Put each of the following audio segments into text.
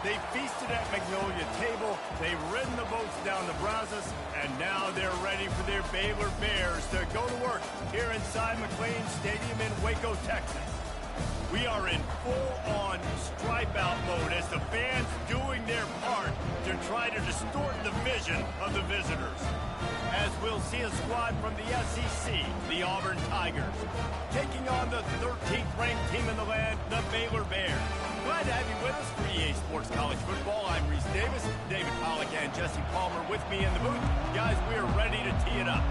They feasted at Magnolia Table, they've ridden the boats down the Brazos, and now they're ready for their Baylor Bears to go to work here inside McLean Stadium in Waco, Texas. We are in full-on stripe-out mode as the fans doing their part to try to distort the vision of the visitors. As we'll see a squad from the SEC, the Auburn Tigers, taking on the 13th ranked team in the land, the Baylor Bears. Glad to have you with us for EA Sports College Football. I'm Reese Davis, David Pollack and Jesse Palmer with me in the booth. Guys, we are ready to tee it up.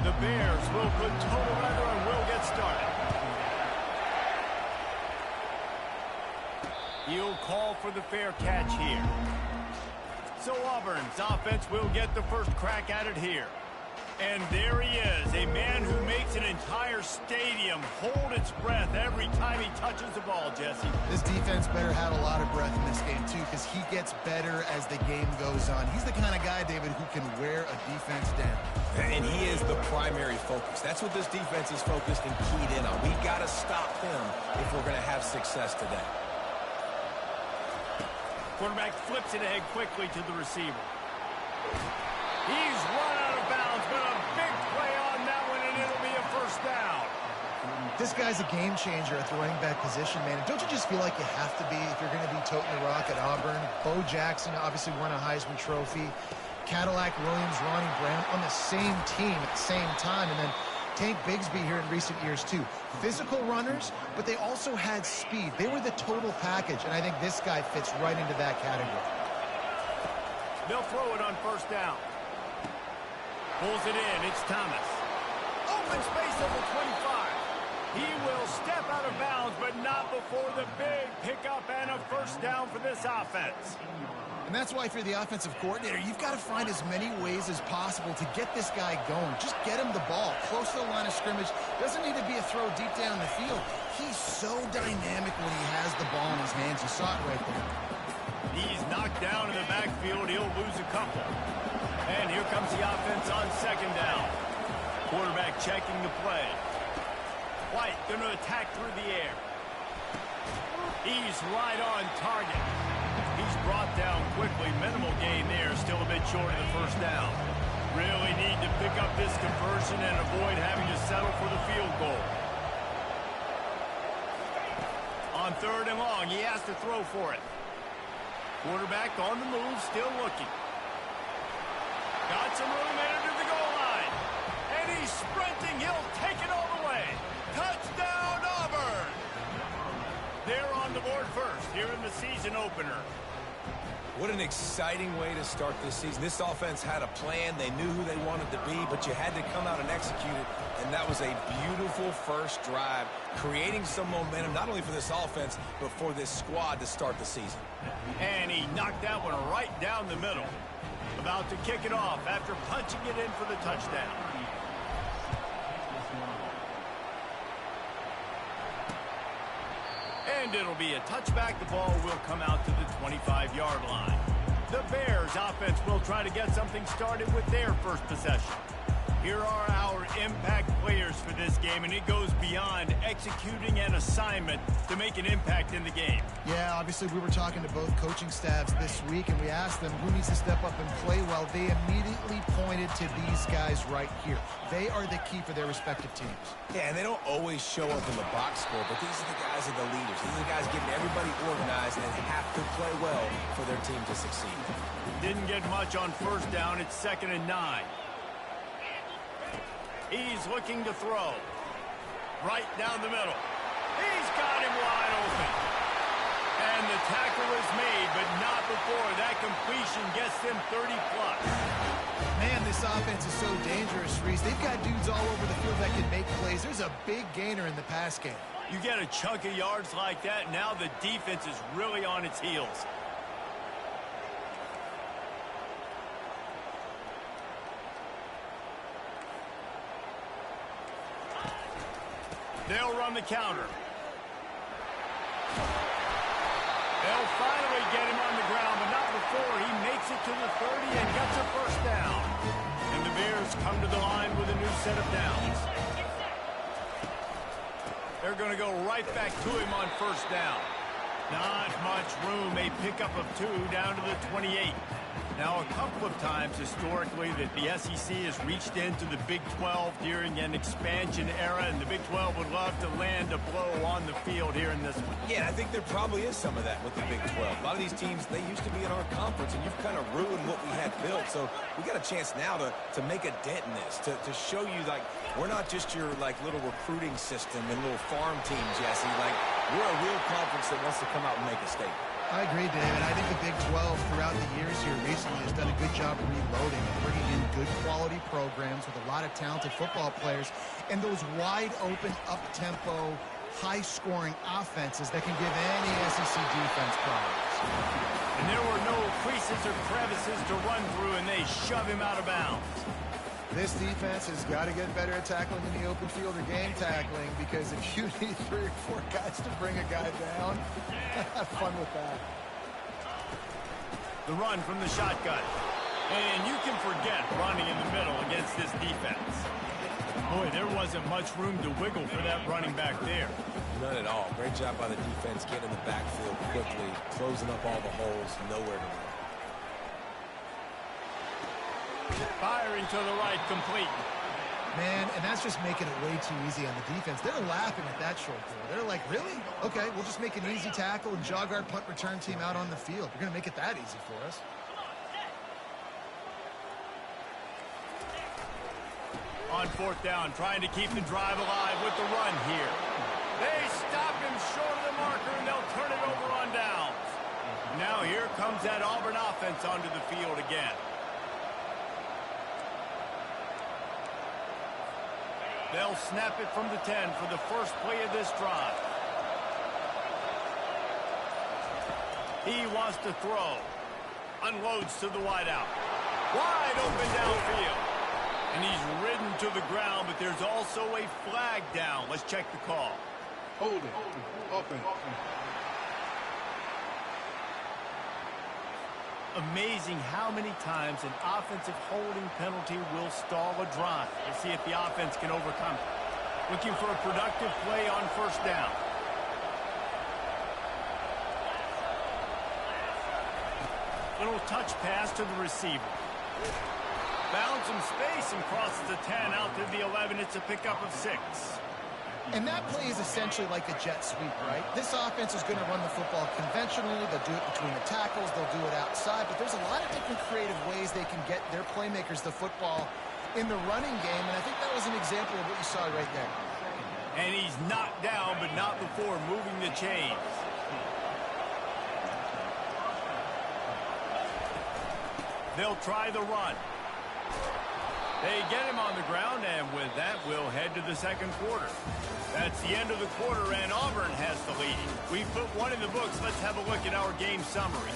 The Bears will put total weather and we'll get started. He'll call for the fair catch here. So Auburn's offense will get the first crack at it here. And there he is, a man who makes an entire stadium hold its breath every time he touches the ball, Jesse. This defense better have a lot of breath in this game, too, because he gets better as the game goes on. He's the kind of guy, David, who can wear a defense down. And he is the primary focus. That's what this defense is focused and keyed in on. We've got to stop him if we're going to have success today. Quarterback flips it ahead quickly to the receiver. He's run out of bounds, but a big play on that one, and it'll be a first down. This guy's a game changer at the running back position, man. Don't you just feel like you have to be if you're going to be toting the rock at Auburn? Bo Jackson obviously won a Heisman Trophy. Cadillac Williams, Ronnie Brown on the same team at the same time, and then Tank Bigsby here in recent years, too. Physical runners, but they also had speed. They were the total package, and I think this guy fits right into that category. They'll throw it on first down. Pulls it in. It's Thomas. Open space over 25. He will step out of bounds, but not before the big pickup and a first down for this offense. And that's why if you're the offensive coordinator, you've got to find as many ways as possible to get this guy going. Just get him the ball close to the line of scrimmage. Doesn't need to be a throw deep down the field. He's so dynamic when he has the ball in his hands. You saw it right there. He's knocked down in the backfield. He'll lose a couple. And here comes the offense on second down. Quarterback checking the play. White going to attack through the air. He's right on target. He's brought down quickly. Minimal gain there. Still a bit short of the first down. Really need to pick up this conversion and avoid having to settle for the field goal. On third and long, he has to throw for it. Quarterback on the move, still looking. Got some room into the goal line. And he's sprinting. He'll take it all the way. Touchdown, Auburn! They're on the board first here in the season opener. What an exciting way to start this season. This offense had a plan. They knew who they wanted to be, but you had to come out and execute it. And that was a beautiful first drive, creating some momentum, not only for this offense, but for this squad to start the season. And he knocked that one right down the middle. About to kick it off after punching it in for the touchdown. And it'll be a touchback. The ball will come out to the 25-yard line. The Bears offense will try to get something started with their first possession. Here are our impact players for this game, and it goes beyond executing an assignment to make an impact in the game. Yeah, obviously we were talking to both coaching staffs this week, and we asked them who needs to step up and play well. They immediately pointed to these guys right here. They are the key for their respective teams. Yeah, and they don't always show up in the box score, but these are the guys that are the leaders. These are the guys getting everybody organized and have to play well for their team to succeed. Didn't get much on first down. It's 2nd and 9. He's looking to throw. Right down the middle. He's got him wide open. And the tackle is made, but not before that completion gets them 30-plus. Man, this offense is so dangerous, Reese. They've got dudes all over the field that can make plays. There's a big gainer in the pass game. You get a chunk of yards like that, now the defense is really on its heels. They'll run the counter. They'll finally get him on the ground, but not before he makes it to the 30 and gets a first down. And the Bears come to the line with a new set of downs. They're going to go right back to him on first down. Not much room. A pickup of 2 down to the 28. Now, a couple of times historically that the SEC has reached into the Big 12 during an expansion era, and the Big 12 would love to land a blow on the field here in this one. Yeah, I think there probably is some of that with the Big 12. A lot of these teams, they used to be in our conference, and you've kind of ruined what we had built. So we got a chance now to make a dent in this, to show you, like, we're not just your, like, little recruiting system and little farm team, Jesse. Like, we're a real conference that wants to come out and make a statement. I agree, David. I think the Big 12 throughout the years here recently has done a good job reloading and bringing in good quality programs with a lot of talented football players and those wide open, up-tempo, high-scoring offenses that can give any SEC defense problems. And there were no creases or crevices to run through, and they shove him out of bounds. This defense has got to get better at tackling in the open field or game tackling, because if you need 3 or 4 guys to bring a guy down, have fun with that. The run from the shotgun. And you can forget running in the middle against this defense. Boy, there wasn't much room to wiggle for that running back there. None at all. Great job by the defense getting in the backfield quickly, closing up all the holes, nowhere to run. Firing to the right, complete. Man, and that's just making it way too easy on the defense. They're laughing at that short throw. They're like, really? Okay, we'll just make an easy tackle and jog our punt return team out on the field. We're going to make it that easy for us. On fourth down, trying to keep the drive alive with the run here. They stop him short of the marker, and they'll turn it over on downs. Now here comes that Auburn offense onto the field again. They'll snap it from the 10 for the first play of this drive. He wants to throw. Unloads to the wideout. Wide open downfield. And he's ridden to the ground, but there's also a flag down. Let's check the call. Hold it. Open. Amazing how many times an offensive holding penalty will stall a drive. We'll see if the offense can overcome it. Looking for a productive play on first down. Little touch pass to the receiver. Found some space and crosses the 10 out to the 11. It's a pickup of 6. And that play is essentially like a jet sweep, right? This offense is going to run the football conventionally. They'll do it between the tackles. They'll do it outside. But there's a lot of different creative ways they can get their playmakers the football in the running game. And I think that was an example of what you saw right there. And he's knocked down, but not before moving the chains. They'll try the run. They get him on the ground, and with that, we'll head to the second quarter. That's the end of the quarter, and Auburn has the lead. We put one in the books. Let's have a look at our game summary.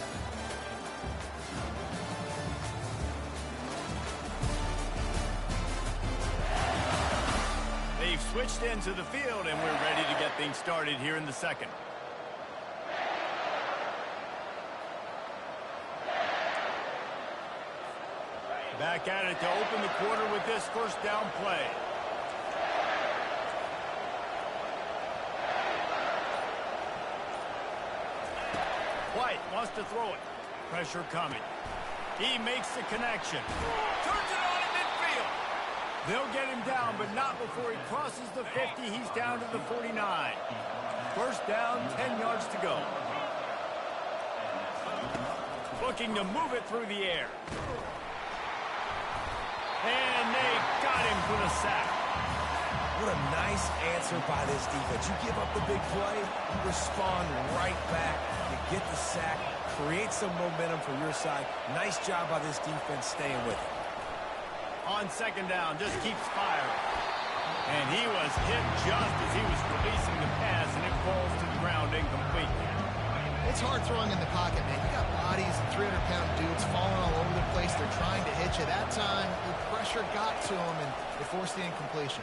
They've switched into the field, and we're ready to get things started here in the second. Back at it to open the quarter with this first down play. White wants to throw it. Pressure coming. He makes the connection. Turns it on in midfield. They'll get him down, but not before he crosses the 50. He's down to the 49. First down, 10 yards to go. Looking to move it through the air. And they got him for the sack. What a nice answer by this defense. You give up the big play, you respond right back. You get the sack, create some momentum for your side. Nice job by this defense staying with it. On second down, just keeps firing. And he was hit just as he was releasing the pass, and it falls to the ground incomplete. It's hard throwing in the pocket, man. You got bodies and 300-pound dudes falling all over the place. They're trying to hit you. That time, the pressure got to him, and they forced the incompletion.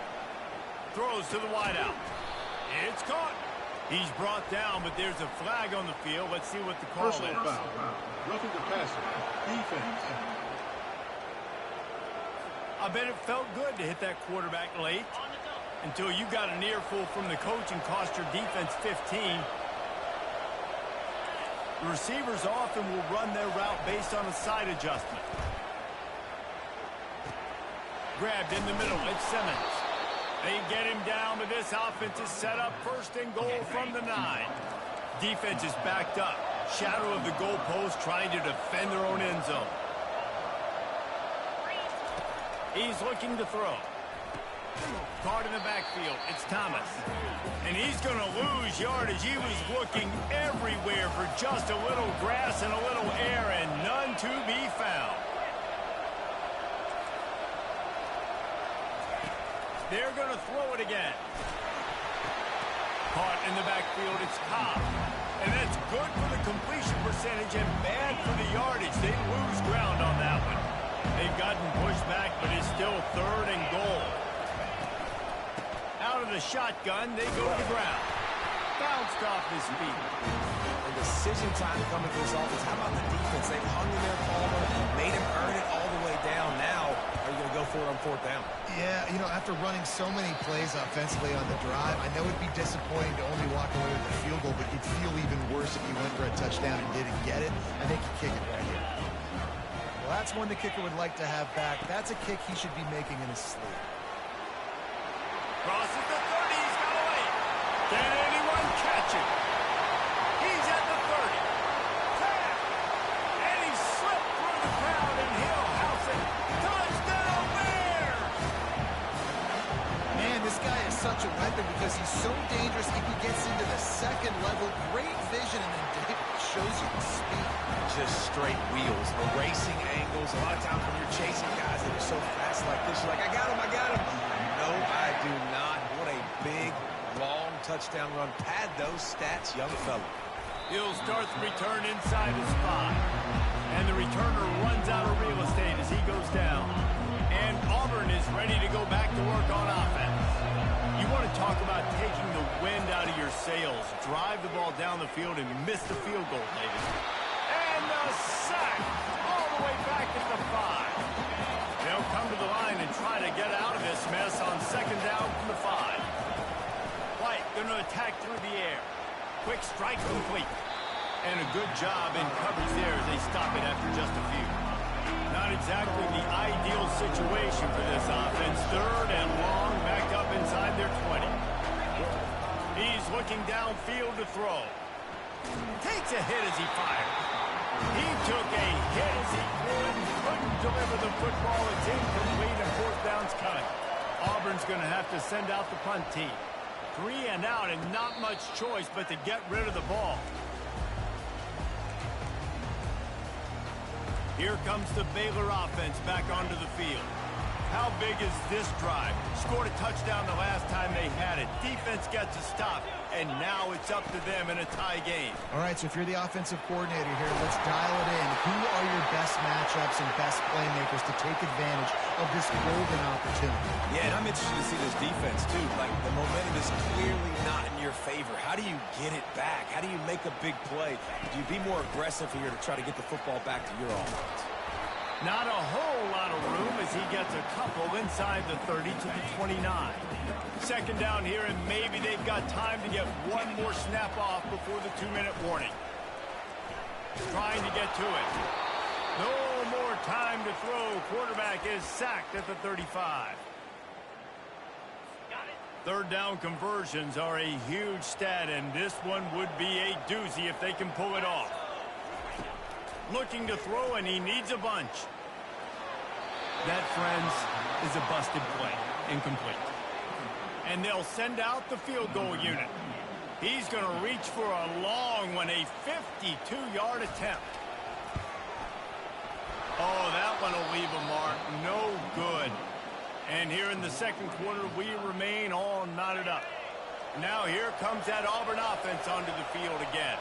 Throws to the wideout. It's caught. He's brought down, but there's a flag on the field. Let's see what the call is. Personal foul. Roughing the passer. Defense. I bet it felt good to hit that quarterback late. Until you got an earful from the coach and cost your defense 15. The receivers often will run their route based on a side adjustment. Grabbed in the middle. It's Simmons. They get him down, but this offense is set up first and goal from the 9. Defense is backed up. Shadow of the goalpost trying to defend their own end zone. He's looking to throw. Caught in the backfield. It's Thomas. And he's going to lose yardage. He was looking everywhere for just a little grass and a little air, and none to be found. They're going to throw it again. Caught in the backfield. It's Cobb. And that's good for the completion percentage and bad for the yardage. They lose ground on that one. They've gotten pushed back, but it's still 3rd and goal. Out of the shotgun, they go to the ground. Bounced off his feet. And decision time coming for this offense. How about the defense? They've hung in there, Palmer, made him earn it all the way down. Now, are you going to go for it on 4th down? Yeah, you know, after running so many plays offensively on the drive, I know it'd be disappointing to only walk away with a field goal, but you'd feel even worse if you went for a touchdown and didn't get it. I think you kick it right here. Well, that's one the kicker would like to have back. That's a kick he should be making in his sleep. Crosses the 30. He's got away. Can anyone catch him? He's at the 30. And he slipped through the crowd, and he'll house it. Touchdown, Bears! Man, this guy is such a weapon because he's so dangerous if he gets into the 2nd level. Great vision, and then David shows you the speed. Just straight wheels, erasing angles. A lot of times when you're chasing guys that are so fast like this, you're like, I got him, I got him. No, I do not. What a big, long touchdown run. Pad those stats, young fella. He'll start the return inside his 5. And the returner runs out of real estate as he goes down. And Auburn is ready to go back to work on offense. You want to talk about taking the wind out of your sails. Drive the ball down the field and miss the field goal, ladies. And a sack all the way back at the 5. They'll come to the line and try to get out of this mess on 2nd down from the 5. White going to attack through the air. Quick strike complete. And a good job in coverage there as they stop it after just a few. Not exactly the ideal situation for this offense. 3rd and long, back up inside their 20. He's looking downfield to throw. Takes a hit as he fires. He took a hit as he couldn't deliver the football. It's incomplete and 4th down's coming. Auburn's going to have to send out the punt team. 3 and out and not much choice but to get rid of the ball. Here comes the Baylor offense back onto the field. How big is this drive? Scored a touchdown the last time they had it. Defense gets a stop, and now it's up to them in a tie game. All right, so if you're the offensive coordinator here, let's dial it in. Who are your best matchups and best playmakers to take advantage of this golden opportunity? Yeah, and I'm interested to see this defense, too. Like, the momentum is clearly not in your favor. How do you get it back? How do you make a big play? Do you be more aggressive here to try to get the football back to your offense? Not a whole lot of room as he gets a couple inside the 30 to the 29. 2nd down here, and maybe they've got time to get one more snap off before the 2-minute warning. Trying to get to it. No more time to throw. Quarterback is sacked at the 35. 3rd down conversions are a huge stat, and this one would be a doozy if they can pull it off. Looking to throw, and he needs a bunch. That, friends, is a busted play. Incomplete. And they'll send out the field goal unit. He's going to reach for a long one, a 52-yard attempt. Oh, that one will leave a mark. No good. And here in the 2nd quarter, we remain all knotted up. Now here comes that Auburn offense onto the field again.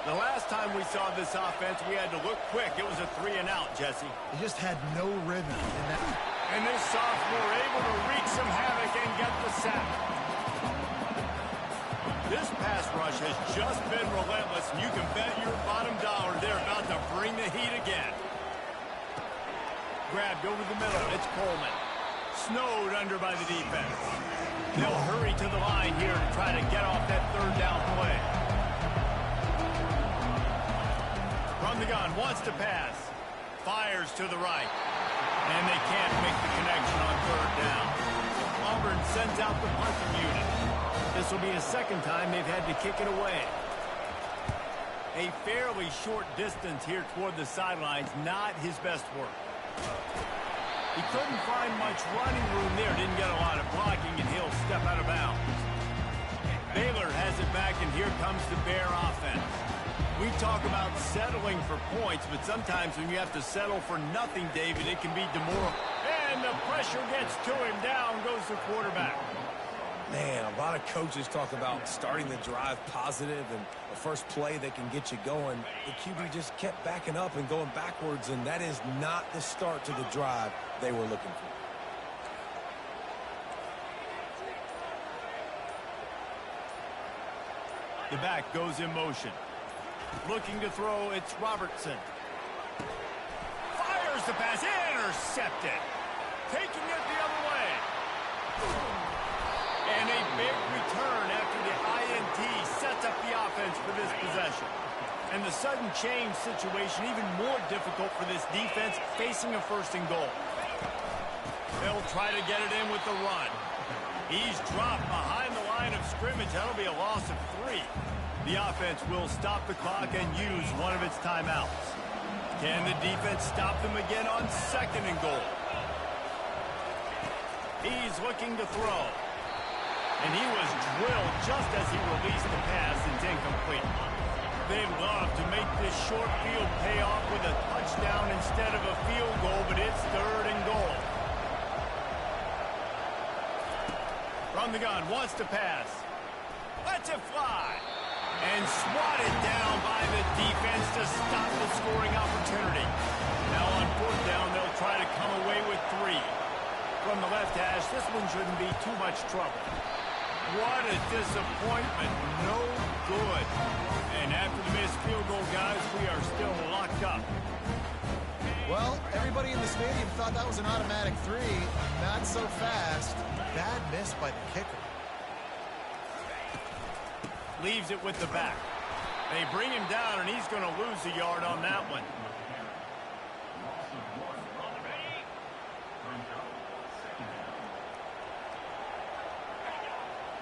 The last time we saw this offense, we had to look quick. It was a 3 and out, Jesse. They just had no rhythm in that. And this sophomore able to wreak some havoc and get the sack. This pass rush has just been relentless, and you can bet your bottom dollar they're about to bring the heat again. Grabbed over the middle. It's Coleman. snowed under by the defense. They'll hurry to the line here to try to get off that third down play. From the gun, wants to pass. Fires to the right. And they can't make the connection on third down. Auburn sends out the punting unit. This will be a second time they've had to kick it away. A fairly short distance here toward the sidelines, not his best work. He couldn't find much running room there, didn't get a lot of blocking, and he'll step out of bounds. Baylor has it back, and here comes the Bear offense. We talk about settling for points, but sometimes when you have to settle for nothing, David, it can be demoralizing. And the pressure gets to him. Down goes the quarterback. Man, a lot of coaches talk about starting the drive positive and the first play that can get you going. The QB just kept backing up and going backwards, and that is not the start to the drive they were looking for. The back goes in motion. Looking to throw, it's Robertson. Fires the pass, intercepted. Taking it the other way. And a big return after the INT sets up the offense for this possession. And the sudden change situation even more difficult for this defense facing a first and goal. They'll try to get it in with the run. He's dropped behind the line of scrimmage. That'll be a loss of 3. The offense will stop the clock and use one of its timeouts. Can the defense stop them again on second and goal? He's looking to throw. And he was drilled just as he released the pass. It's incomplete. They'd love to make this short field pay off with a touchdown instead of a field goal, but it's third and goal. From the gun, wants to pass. Lets it fly. And swatted down by the defense to stop the scoring opportunity. Now on fourth down, they'll try to come away with 3. From the left hash, this one shouldn't be too much trouble. What a disappointment. No good. And after the missed field goal, guys, we are still locked up. Well, everybody in the stadium thought that was an automatic 3. Not so fast. Bad miss by the kicker. Leaves it with the back. They bring him down, and he's going to lose a yard on that one.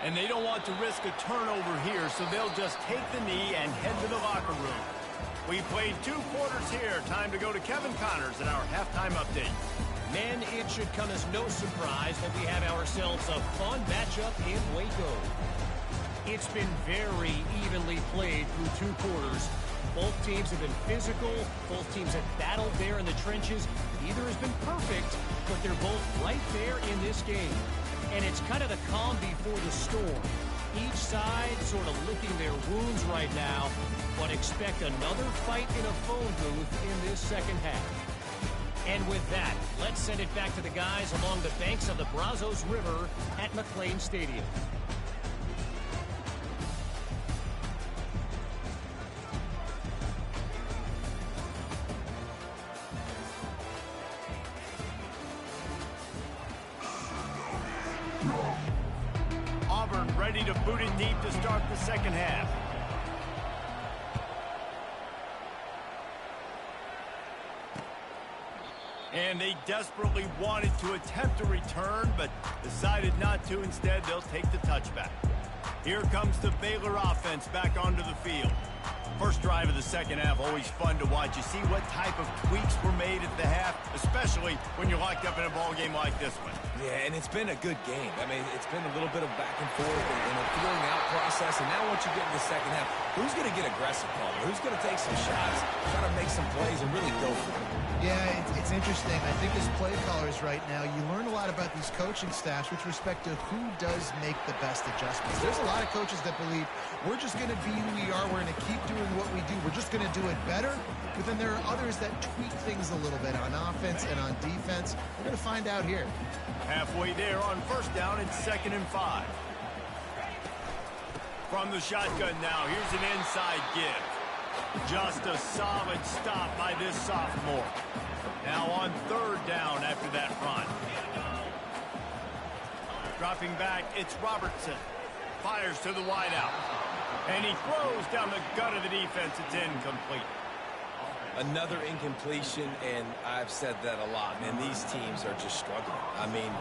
And they don't want to risk a turnover here, so they'll just take the knee and head to the locker room. We played 2 quarters here. Time to go to Kevin Connors in our halftime update. Men, it should come as no surprise that we have ourselves a fun matchup in Waco. It's been very evenly played through 2 quarters. Both teams have been physical. Both teams have battled there in the trenches. Neither has been perfect, but they're both right there in this game. And it's kind of the calm before the storm. Each side sort of licking their wounds right now, but expect another fight in a phone booth in this second half. And with that, let's send it back to the guys along the banks of the Brazos River at McLean Stadium. Auburn ready to boot it deep to start the second half. And they desperately wanted to attempt a return, but decided not to. Instead, they'll take the touchback. Here comes the Baylor offense back onto the field. First drive of the second half, always fun to watch. You see what type of tweaks were made at the half, especially when you're locked up in a ball game like this one. Yeah, and it's been a good game. I mean, it's been a little bit of back and forth and a feeling out process. And now once you get in the second half, who's going to get aggressive, Palmer? Who's going to take some shots, try to make some plays, and really go for it? Yeah, it's interesting. I think as play callers right now, you learn a lot about these coaching staffs with respect to who does make the best adjustments. There's a lot of coaches that believe we're just going to be who we are. We're going to keep doing what we do. We're just going to do it better. But then there are others that tweak things a little bit on offense and on defense. We're going to find out here. Halfway there on first down, it's 2nd and 5. From the shotgun now, here's an inside give. Just a solid stop by this sophomore. Now on 3rd down after that run. Dropping back, it's Robertson. Fires to the wideout. And he throws down the gut of the defense. It's incomplete. Another incompletion, and I've said that a lot. Man, these teams are just struggling. I mean,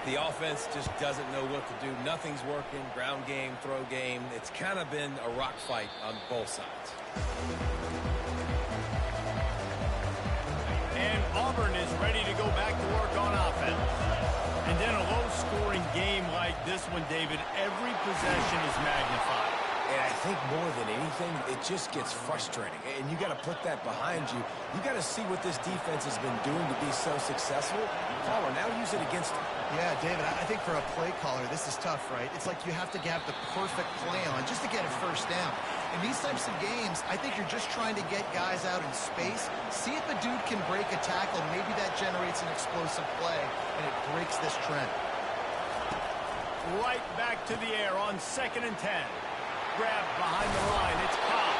the offense just doesn't know what to do. Nothing's working. Ground game, throw game. It's kind of been a rock fight on both sides. And Auburn is ready to go back to work on offense. And in a low-scoring game like this one, David, every possession is magnified. And I think more than anything, it just gets frustrating. And you got to put that behind you. You got to see what this defense has been doing to be so successful. Caller, now use it against them. Yeah, David, I think for a play caller, this is tough, right? It's like you have to have the perfect play on just to get a first down. In these types of games, I think you're just trying to get guys out in space, see if a dude can break a tackle. Maybe that generates an explosive play, and it breaks this trend. Right back to the air on 2nd and 10. Grab behind the line. It's Cobb.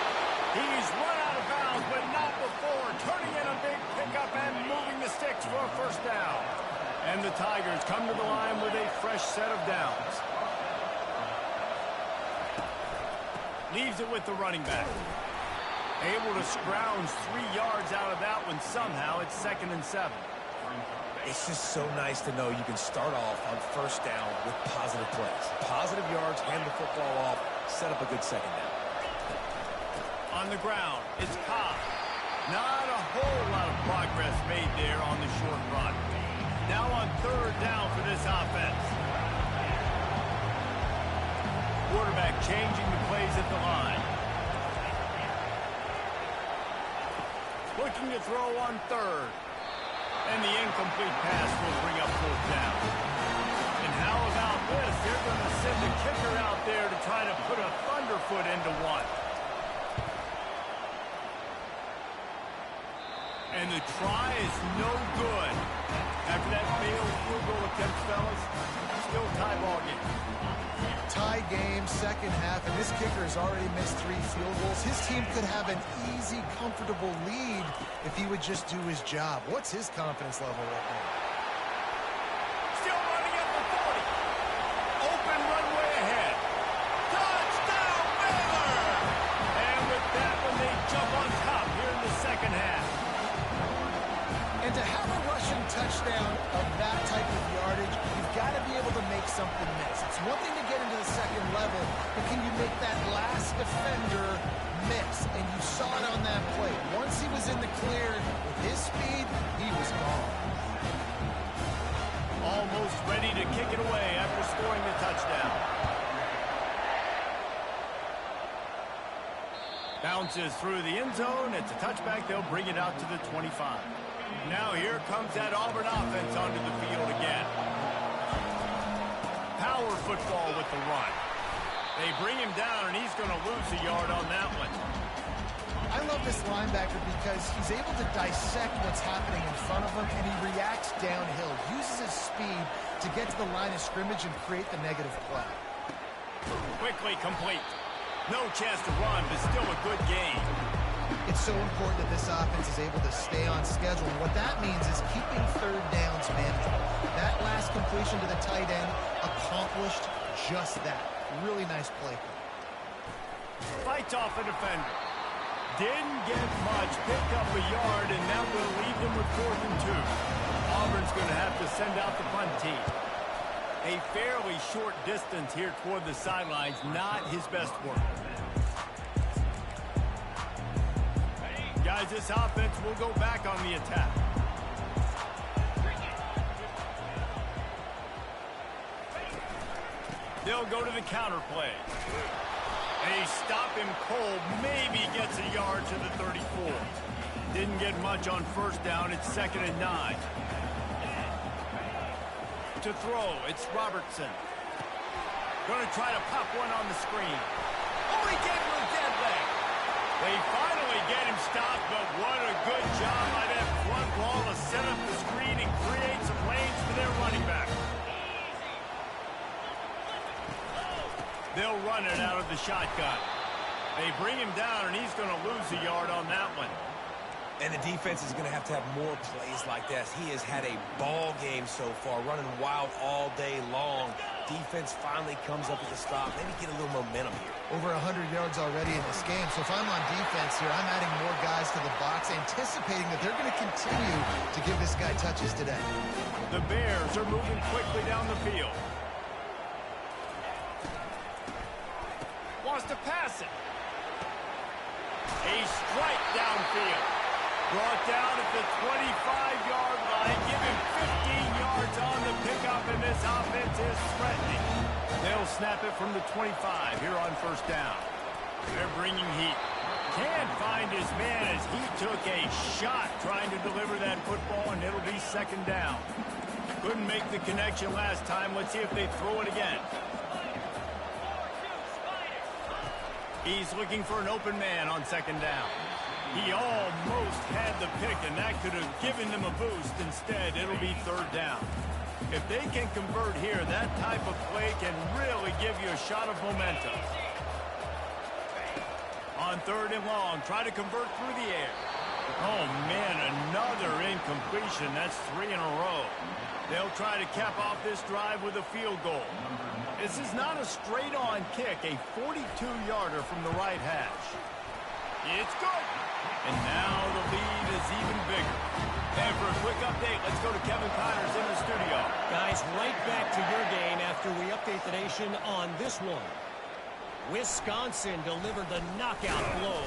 He's run out of bounds, but not before. Turning in a big pickup and moving the sticks for a first down. And the Tigers come to the line with a fresh set of downs. Leaves it with the running back. Able to scrounge 3 yards out of that one somehow. It's 2nd and 7. It's just so nice to know you can start off on first down with positive plays. Positive yards, hand the football off, set up a good second down. On the ground, it's Cobb. Not a whole lot of progress made there on the short run. Now on 3rd down for this offense. Quarterback changing the plays at the line. Looking to throw on 3rd. And the incomplete pass will bring up 4th down. And how about this? They're going to send the kicker out there to try to put a thunderfoot into one. And the try is no good. After that failed field goal attempt, fellas, still tie ball game. Tie game, second half, and this kicker has already missed 3 field goals. His team could have an easy, comfortable lead if he would just do his job. What's his confidence level right now? Still running at the 40. Open runway ahead. Touchdown, Baylor! And with that one, they jump on top here in the second half. And to have a rushing touchdown of that type of yardage, you've got to be able to make something miss. It's one thing to get into the second level, but can you make that last defender miss? And you saw it on that play. Once he was in the clear with his speed, he was gone. Almost ready to kick it away after scoring the touchdown. Bounces through the end zone. It's a touchback. They'll bring it out to the 25. Now here comes that Auburn offense onto the field again. Power football with the run. They bring him down, and he's going to lose a yard on that one. I love this linebacker because he's able to dissect what's happening in front of him, and he reacts downhill, uses his speed to get to the line of scrimmage and create the negative play. Quickly complete. No chance to run, but still a good game. It's so important that this offense is able to stay on schedule. And what that means is keeping 3rd downs manageable. That last completion to the tight end accomplished just that. Really nice play. Fights off a defender. Didn't get much. Picked up a yard, and now will leave them with 4th and 2. Auburn's going to have to send out the punt team. A fairly short distance here toward the sidelines. Not his best work. Guys, this offense will go back on the attack. They'll go to the counter play. They stop him cold. Maybe gets a yard to the 34. Didn't get much on first down. It's 2nd and 9. To throw, it's Robertson. Going to try to pop one on the screen. Oh, he gave him a dead leg. They finally get him stopped, but what a good job by that front wall to set up the screen and create some lanes for their running back. They'll run it out of the shotgun. They bring him down, and he's going to lose a yard on that one. And the defense is going to have more plays like this. He has had a ball game so far, running wild all day long. defense finally comes up with a stop, maybe get a little momentum here. Over 100 yards already in this game. So if I'm on defense here, I'm adding more guys to the box, anticipating that they're going to continue to give this guy touches today. The Bears are moving quickly down the field. Wants to pass it. A strike downfield. Brought down at the 25-yard line. Give him 15 yards on the pickup, and this offense is threatening. They'll snap it from the 25 here on first down. They're bringing heat. Can't find his man as he took a shot trying to deliver that football, and it'll be second down. Couldn't make the connection last time. Let's see if they throw it again. He's looking for an open man on second down. He almost had the pick, and that could have given them a boost. Instead, it'll be third down. If they can convert here, that type of play can really give you a shot of momentum. On third and long, try to convert through the air. Oh, man, another incompletion. That's 3 in a row. They'll try to cap off this drive with a field goal. This is not a straight-on kick, a 42-yarder from the right hash. It's good. And now the lead is even bigger. And for a quick update, let's go to Kevin Connors in the studio. Guys, right back to your game after we update the nation on this one. Wisconsin delivered the knockout blow,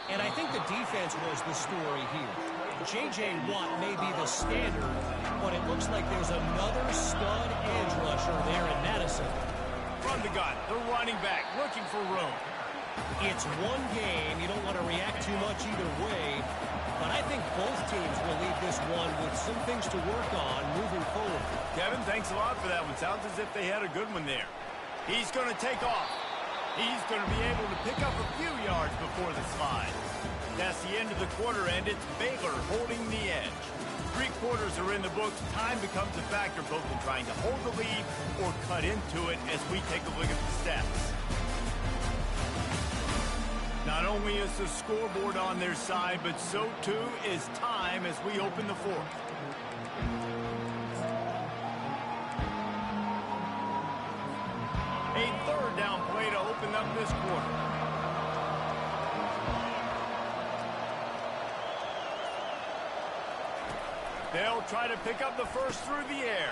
and I think the defense was the story here. J.J. Watt may be the standard, but it looks like there's another stud edge rusher there in Madison. From the gun, the running back looking for room. It's one game. You don't want to react too much either way, but I think both teams will leave this one with some things to work on moving forward. Kevin, thanks a lot for that one. Sounds as if they had a good one there. He's going to take off. He's going to be able to pick up a few yards before the slide. That's the end of the quarter, and it's Baylor holding the edge. 3 quarters are in the books. Time becomes a factor both in trying to hold the lead or cut into it as we take a look at the stats. Not only is the scoreboard on their side, but so too is time as we open the fourth. A third down play to open up this quarter. They'll try to pick up the first through the air.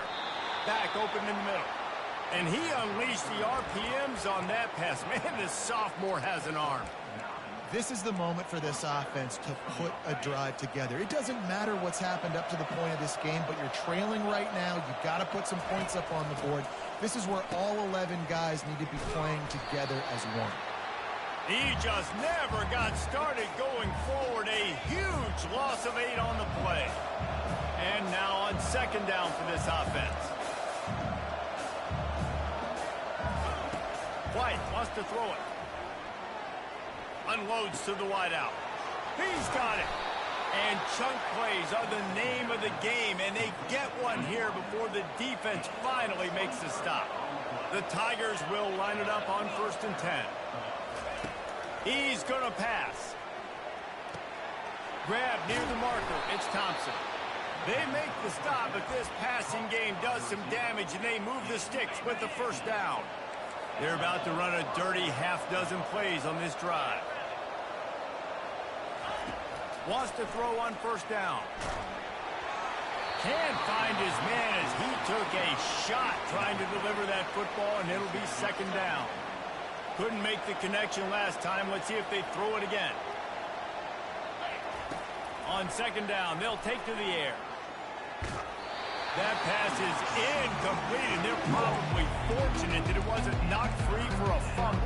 Back open in the middle. And he unleashed the RPMs on that pass. Man, this sophomore has an arm. This is the moment for this offense to put a drive together. It doesn't matter what's happened up to the point of this game, but you're trailing right now. You've got to put some points up on the board. This is where all 11 guys need to be playing together as one. He just never got started going forward. A huge loss of 8 on the play. And now on second down for this offense. White wants to throw it. Unloads to the wideout. He's got it. And chunk plays are the name of the game, and they get one here before the defense finally makes the stop. The Tigers will line it up on 1st and 10. He's going to pass. Grab near the marker. It's Thompson. They make the stop, but this passing game does some damage, and they move the sticks with the first down. They're about to run a dirty half-dozen plays on this drive. Wants to throw on first down. Can't find his man as he took a shot trying to deliver that football, and it'll be second down. Couldn't make the connection last time. Let's see if they throw it again. On second down, they'll take to the air. That pass is incomplete, and they're probably fortunate that it wasn't knocked free for a fumble.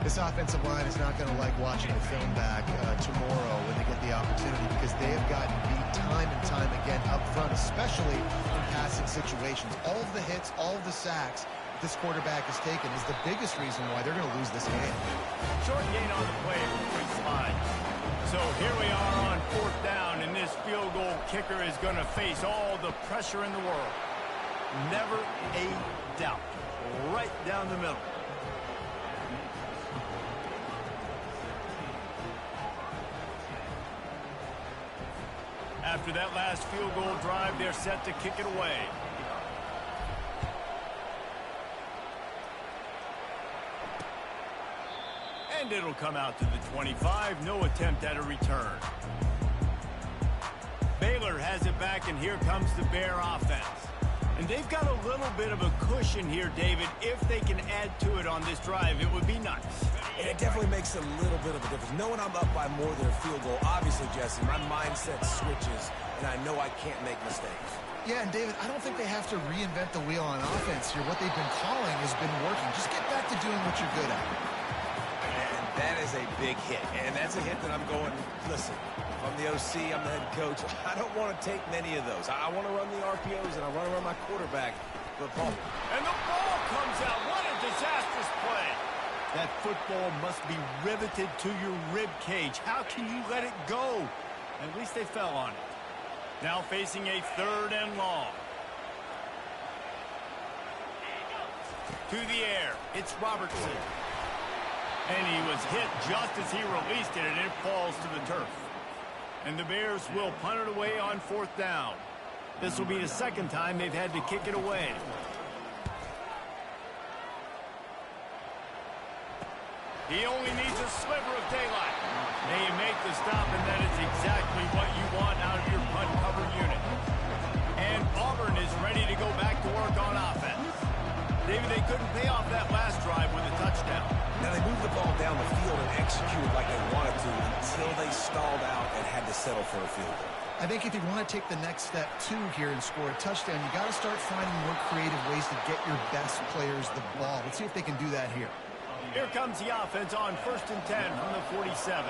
This offensive line is not going to like watching the film back tomorrow when they get the opportunity, because they have gotten beat time and time again up front, especially in passing situations. All of the hits, all of the sacks this quarterback has taken is the biggest reason why they're going to lose this game. Short gain on the play before he slides. So here we are on 4th down, and this field goal kicker is going to face all the pressure in the world. Never a doubt. Right down the middle. After that last field goal drive, they're set to kick it away. And it'll come out to the 25. No attempt at a return. Baylor has it back, and here comes the Bear offense. And they've got a little bit of a cushion here, David. If they can add to it on this drive, it would be nice. And it definitely makes a little bit of a difference. Knowing I'm up by more than a field goal, obviously, Jesse, my mindset switches, and I know I can't make mistakes. Yeah, and David, I don't think they have to reinvent the wheel on offense here. What they've been calling has been working. Just get back to doing what you're good at. And that is a big hit. And that's a hit that I'm going, listen, if I'm the OC, I'm the head coach, I don't want to take many of those. I want to run the RPOs, and I want to run my quarterback. But Paul. And the ball comes out. What a disastrous play. That football must be riveted to your rib cage. How can you let it go? At least they fell on it. Now facing a 3rd and long. To the air. It's Robertson. And he was hit just as he released it, and it falls to the turf. And the Bears will punt it away on 4th down. This will be the 2nd time they've had to kick it away. He only needs a sliver of daylight. They make the stop, and that is exactly what you want out of your punt cover unit. And Auburn is ready to go back to work on offense. David, they couldn't pay off that last drive with a touchdown. Now, they moved the ball down the field and executed like they wanted to until they stalled out and had to settle for a field goal. I think if you want to take the next step, too, here and score a touchdown, you got to start finding more creative ways to get your best players the ball. Let's see if they can do that here. Here comes the offense on 1st and 10 from the 47.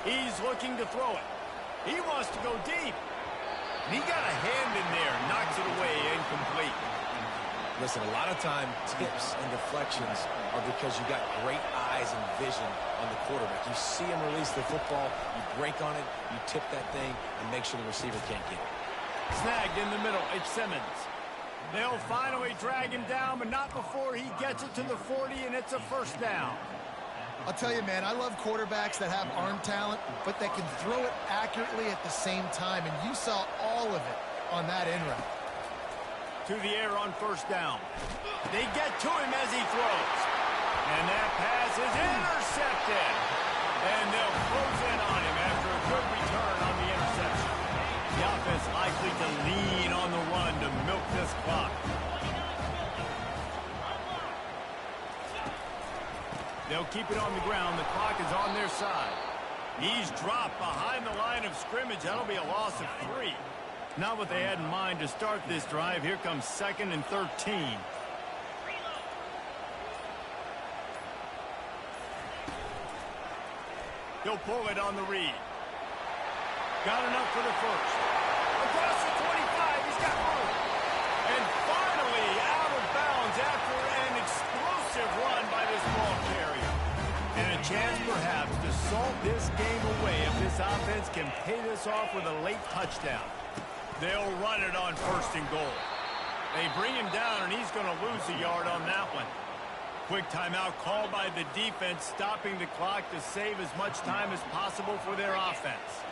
He's looking to throw it. He wants to go deep. And he got a hand in there, knocks it away, incomplete. Listen, a lot of time, tips and deflections are because you got great eyes and vision on the quarterback. You see him release the football, you break on it, you tip that thing, and make sure the receiver can't get it. Snagged in the middle, it's Simmons. They'll finally drag him down, but not before he gets it to the 40, and it's a 1st down. I'll tell you, man, I love quarterbacks that have arm talent, but that can throw it accurately at the same time, and you saw all of it on that in route. To the air on 1st down. They get to him as he throws. And that pass is intercepted. And they'll close in on him after a good return on the interception. The offense likely to lean on the run to milk this clock. They'll keep it on the ground. The clock is on their side. He's dropped behind the line of scrimmage. That'll be a loss of 3. Not what they had in mind to start this drive. Here comes 2nd and 13. He'll pull it on the read. Got enough for the 1st. Across the 25, he's got room. And finally out of bounds after an explosive run by this ball carrier. And a chance perhaps to salt this game away if this offense can pay this off with a late touchdown. They'll run it on 1st and goal. They bring him down, and he's going to lose a yard on that one. Quick timeout called by the defense, stopping the clock to save as much time as possible for their offense.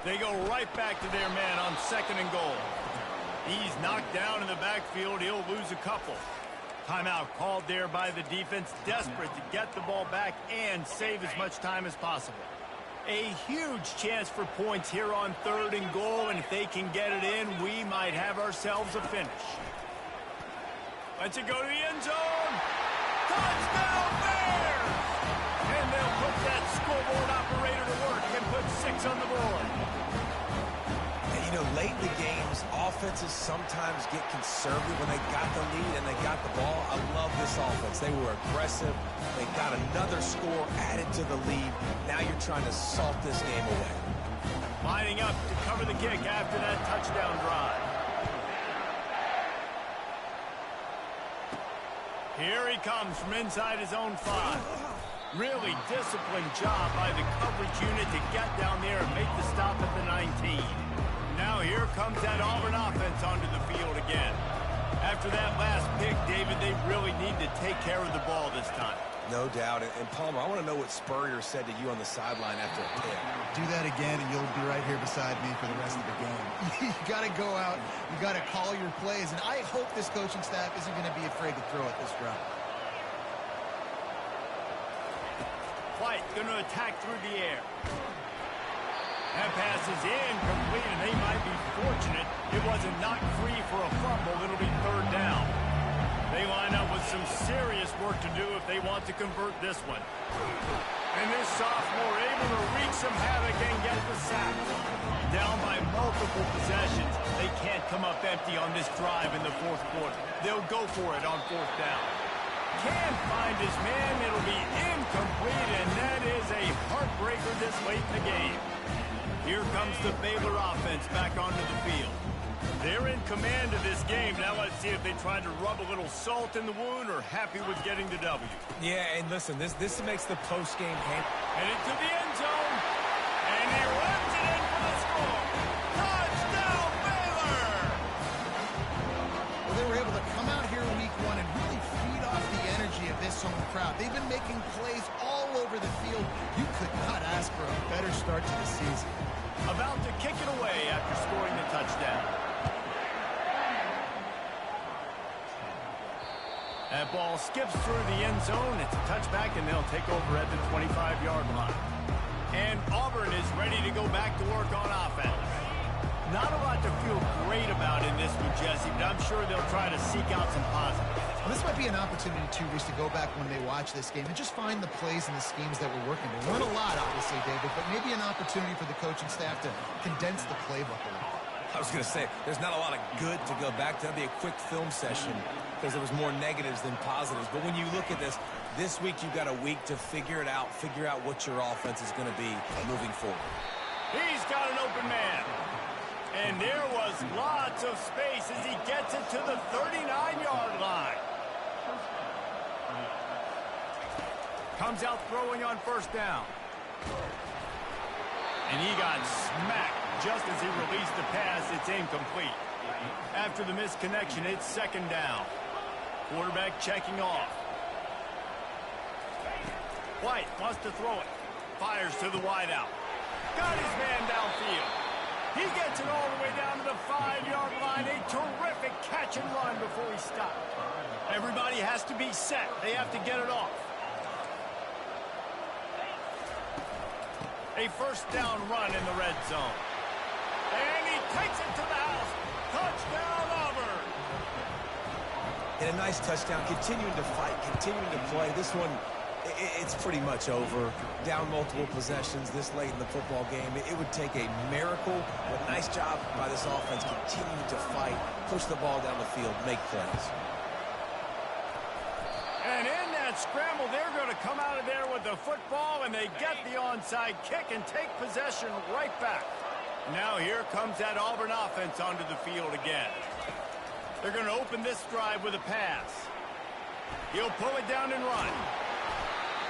They go right back to their man on 2nd and goal. He's knocked down in the backfield. He'll lose a couple. Timeout called there by the defense, desperate to get the ball back and save as much time as possible. A huge chance for points here on 3rd and goal, and if they can get it in, we might have ourselves a finish. Let's it go to the end zone. Touchdown Bears! And they'll put that scoreboard operator to work and put 6 on the board. And, you know, late in the games, offenses sometimes get conservative when they got the lead and they got the ball. I love this offense. They were aggressive. They got another score added to the lead. Now you're trying to salt this game away. Lining up to cover the kick after that touchdown drive. Here he comes from inside his own 5. Really disciplined job by the coverage unit to get down there and make the stop at the 19. Now here comes that Auburn offense onto the field again. After that last pick, David, they really need to take care of the ball this time. No doubt. And Palmer, I want to know what Spurrier said to you on the sideline after a pick. Do that again, and you'll be right here beside me for the rest of the game. You got to go out. You got to call your plays, and I hope this coaching staff isn't going to be afraid to throw it this drive. White going to attack through the air. That pass is incomplete, and they might be fortunate it wasn't knocked free for a fumble. It'll be third down. They line up with some serious work to do if they want to convert this one. And this sophomore able to wreak some havoc and get the sack. Down by multiple possessions. They can't come up empty on this drive in the fourth quarter. They'll go for it on fourth down. Can't find his man. It'll be incomplete, and that is a heartbreaker this late in the game. Here comes the Baylor offense back onto the field. They're in command of this game. Now let's see if they try to rub a little salt in the wound or happy with getting the W. Yeah, and listen, this makes the post-game hand. And into the end zone. And he runs it in for the score. Touchdown, Baylor! Well, they were able to come out here in week one and really feed off the energy of this home crowd. They've been making plays all over the field. You could not ask for a better start to the season. About to kick it away after scoring the touchdown. That ball skips through the end zone. It's a touchback, and they'll take over at the 25-yard line. And Auburn is ready to go back to work on offense. Not a lot to feel great about in this one, Jesse, but I'm sure they'll try to seek out some positives. Well, this might be an opportunity, too, Reese, to go back when they watch this game and just find the plays and the schemes that were working. They weren't a lot, obviously, David, but maybe an opportunity for the coaching staff to condense the playbook a little. I was going to say, there's not a lot of good to go back to. That'd be a quick film session because there was more negatives than positives. But when you look at this week you've got a week to figure it out, figure out what your offense is going to be moving forward. He's got an open man. And there was lots of space as he gets it to the 39-yard line. Comes out throwing on first down. And he got smacked just as he released the pass. It's incomplete. After the misconnection, it's second down. Quarterback checking off. White wants to throw it. Fires to the wideout. Got his man downfield. He gets it all the way down to the 5-yard line. A terrific catch and run before he stopped. Everybody has to be set. They have to get it off. A first down run in the red zone. And he takes it to the house. Touchdown, Auburn. And a nice touchdown, continuing to fight, continuing to play. This one, it's pretty much over. Down multiple possessions this late in the football game. It would take a miracle. But nice job by this offense continuing to fight, push the ball down the field, make plays. And in that scramble, they're going to come out of there with the football, and they get the onside kick and take possession right back. Now here comes that Auburn offense onto the field again. They're going to open this drive with a pass. He'll pull it down and run.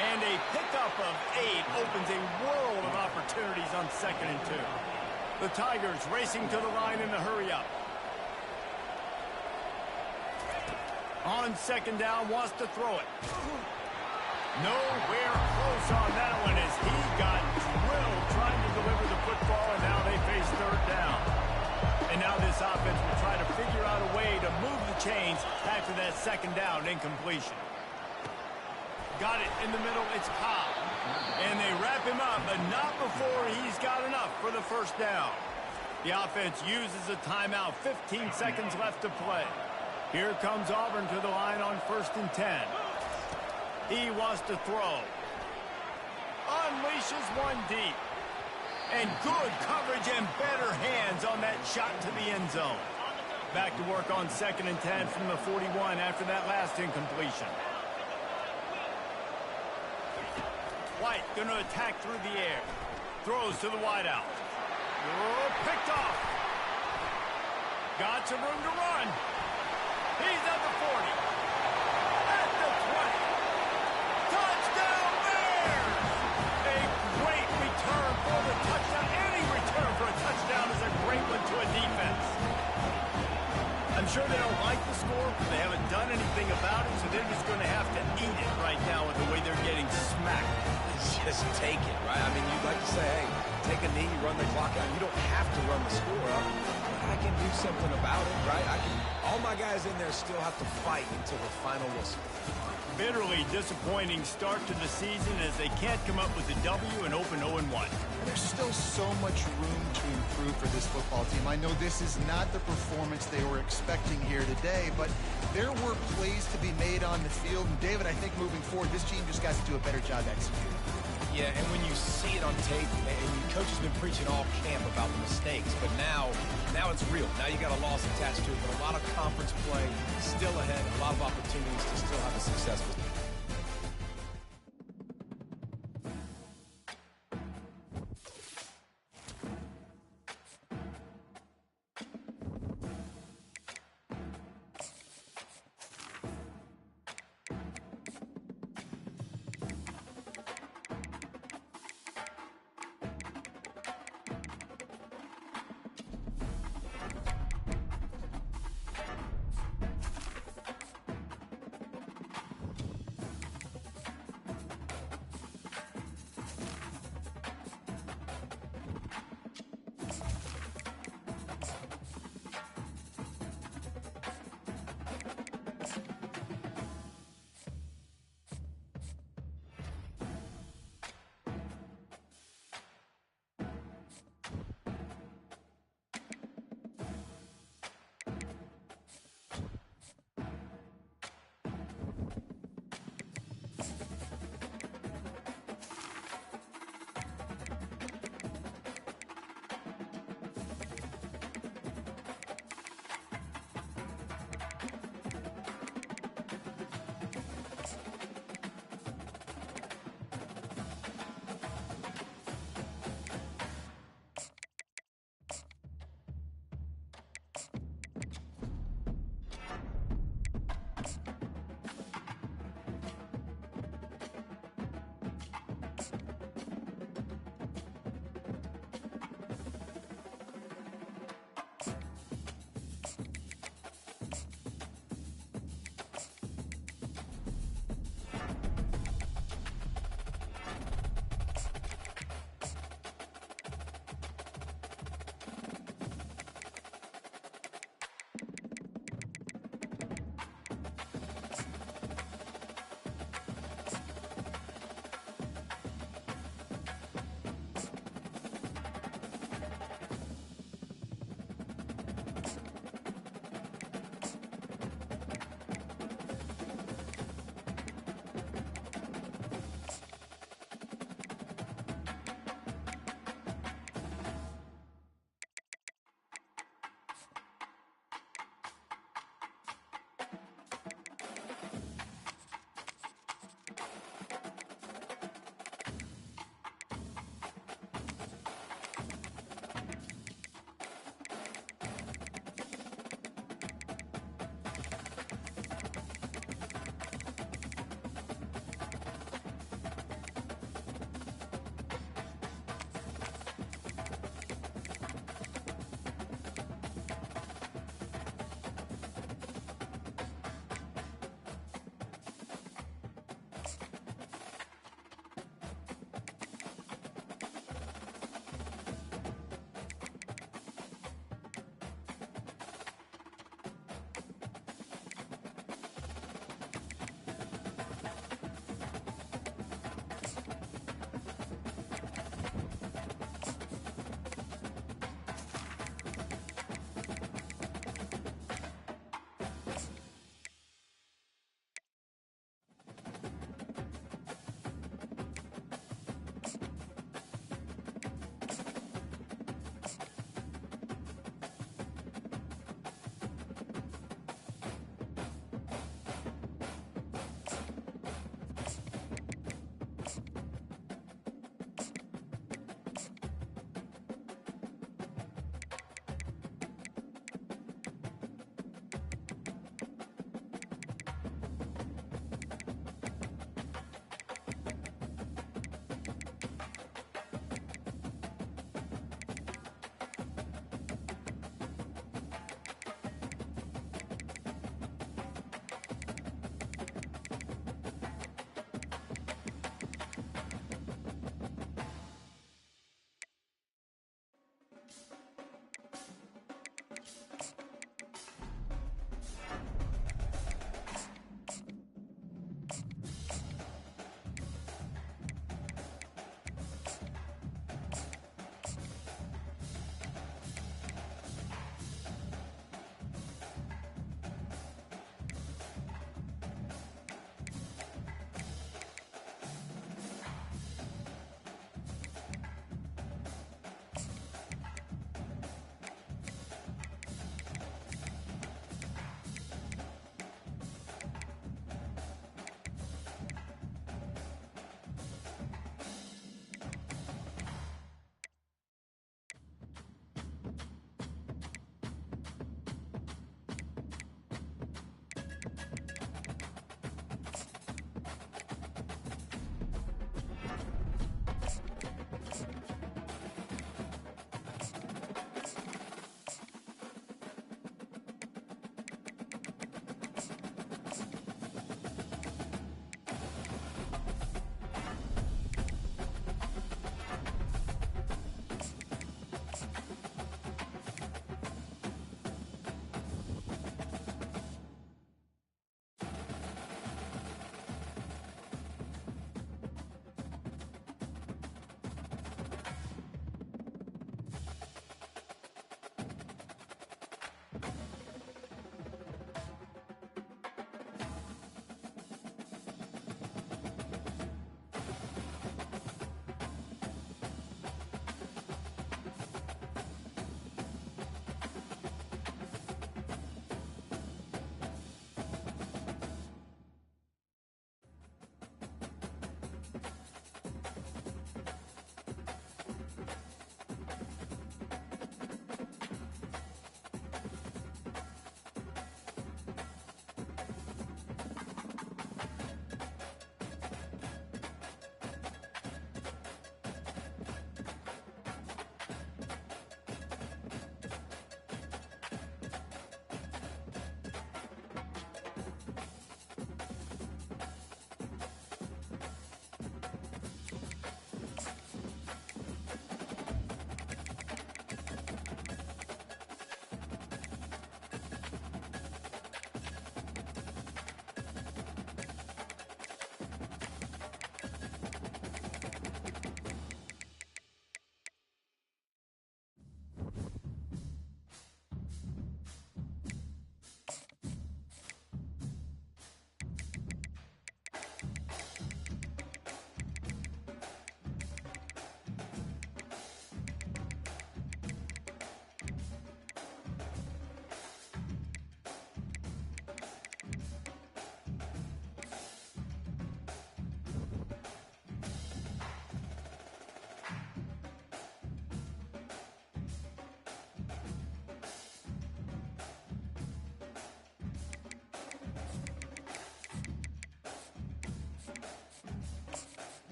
And a pickup of 8 opens a world of opportunities on 2nd and 2. The Tigers racing to the line in the hurry-up. On second down, wants to throw it. Nowhere close on that one as he got drilled trying to deliver the football, and now they face third down. And now this offense will try to figure out a way to move the chains after that second down incompletion. Got it in the middle, it's Cobb. And they wrap him up, but not before he's got enough for the first down. The offense uses a timeout, 15 seconds left to play. Here comes Auburn to the line on 1st and 10. He wants to throw. Unleashes one deep. And good coverage and better hands on that shot to the end zone. Back to work on 2nd and 10 from the 41 after that last incompletion. White going to attack through the air. Throws to the wideout. Oh, picked off. Got some room to run. He's at the 40. At the 20. Touchdown Bears! A great return for the touchdown. Any return for a touchdown is a great one to a defense. I'm I'm sure they don't like the score. They haven't done anything about it, so they're just going to have to eat it right now with the way they're getting smacked. Just take it, right? I mean, you'd like to say, hey, take a knee, run the clock out. You don't have to run the score up. But I can do something about it, right? All my guys in there still have to fight until the final whistle. Bitterly disappointing start to the season as they can't come up with a W and open 0-1. There's still so much room to improve for this football team. I know this is not the performance they were expecting here today, but there were plays to be made on the field. And David, I think moving forward, this team just got to do a better job executing. Yeah, and when you see it on tape, and your coach has been preaching all camp about the mistakes, but now it's real. Now you got a loss attached to it, but a lot of conference play still ahead, a lot of opportunities to still have a successful